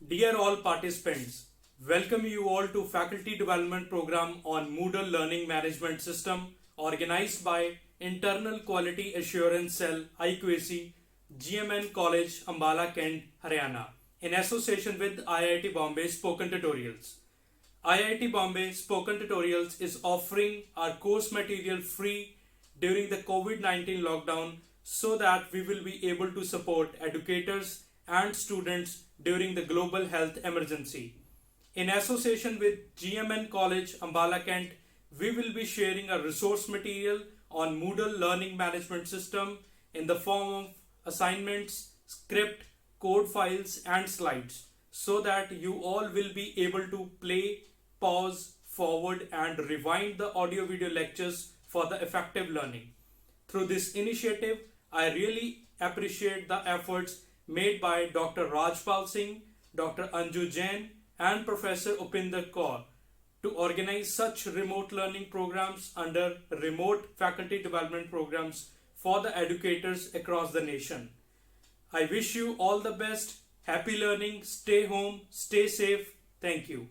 Dear all participants, welcome you all to Faculty Development Program on Moodle Learning Management System organized by Internal Quality Assurance Cell IQAC, GMN College Ambala Cantt, Haryana in association with IIT Bombay Spoken Tutorials. IIT Bombay Spoken Tutorials is offering our course material free during the COVID-19 lockdown so that we will be able to support educators and students during the global health emergency. In association with GMN College Ambala Cantt, we will be sharing a resource material on Moodle Learning Management System in the form of assignments, script, code files and slides so that you all will be able to play, pause, forward and rewind the audio video lectures for the effective learning. Through this initiative, I really appreciate the efforts made by Dr. Raj Pal Singh, Dr. Anju Jain and Professor Upinder Kaur to organize such remote learning programs under remote faculty development programs for the educators across the nation. I wish you all the best. Happy learning. Stay home. Stay safe. Thank you.